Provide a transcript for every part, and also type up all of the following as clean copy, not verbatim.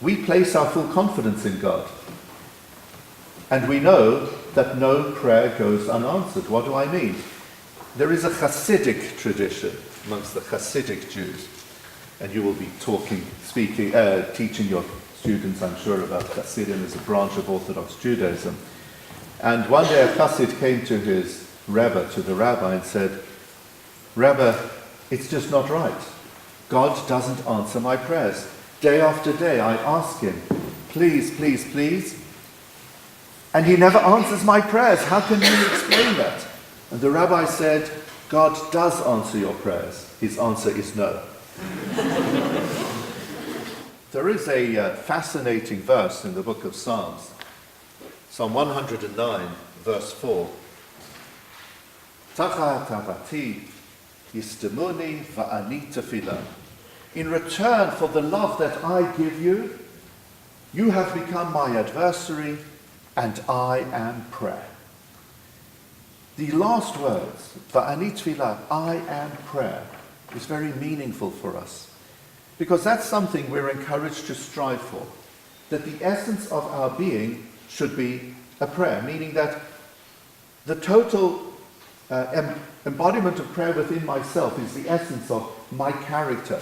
we place our full confidence in God. And we know that no prayer goes unanswered. What do I mean? There is a Hasidic tradition amongst the Hasidic Jews. And you will be teaching your students, I'm sure, about Hasidim as a branch of Orthodox Judaism. And one day a Hasid came to the rabbi, and said, "Rabbi, it's just not right. God doesn't answer my prayers. Day after day I ask him, please, please, please, and he never answers my prayers. How can you explain that?" And the rabbi said, "God does answer your prayers. His answer is no." There is a fascinating verse in the book of Psalms, Psalm 109, verse 4. Tachat avati yistemuni va'ani tefillah. In return for the love that I give you, you have become my adversary, and I am prayer. The last words, va'ani tefillah, I am prayer, is very meaningful for us. Because that's something we're encouraged to strive for. That the essence of our being should be a prayer, meaning that the total embodiment of prayer within myself is the essence of my character.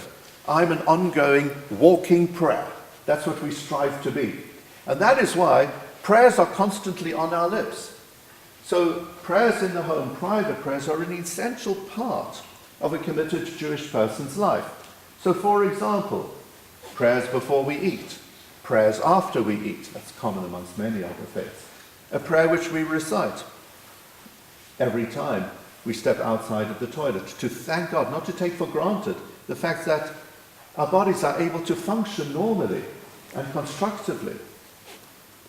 I'm an ongoing, walking prayer. That's what we strive to be. And that is why prayers are constantly on our lips. So prayers in the home, private prayers, are an essential part of a committed Jewish person's life. So for example, prayers before we eat, prayers after we eat, that's common amongst many other faiths. A prayer which we recite every time we step outside of the toilet, to thank God, not to take for granted the fact that our bodies are able to function normally and constructively.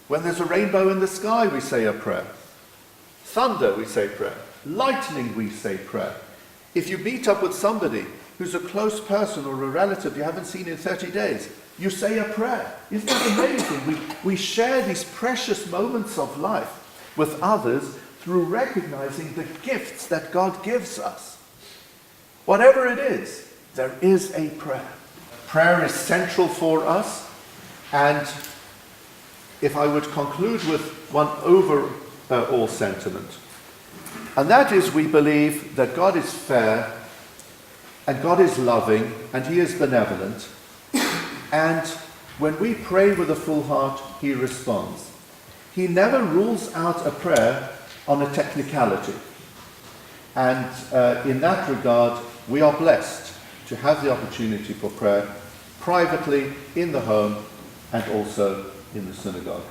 When there's a rainbow in the sky, we say a prayer. Thunder, we say prayer. Lightning, we say prayer. If you meet up with somebody who's a close person or a relative you haven't seen in 30 days, you say a prayer. Isn't that amazing? We share these precious moments of life with others through recognizing the gifts that God gives us. Whatever it is, there is a prayer. Prayer is central for us, and if I would conclude with one overall sentiment, and that is, we believe that God is fair, and God is loving, and he is benevolent, and when we pray with a full heart, he responds. He never rules out a prayer on a technicality. And in that regard, we are blessed to have the opportunity for prayer privately, in the home, and also in the synagogue.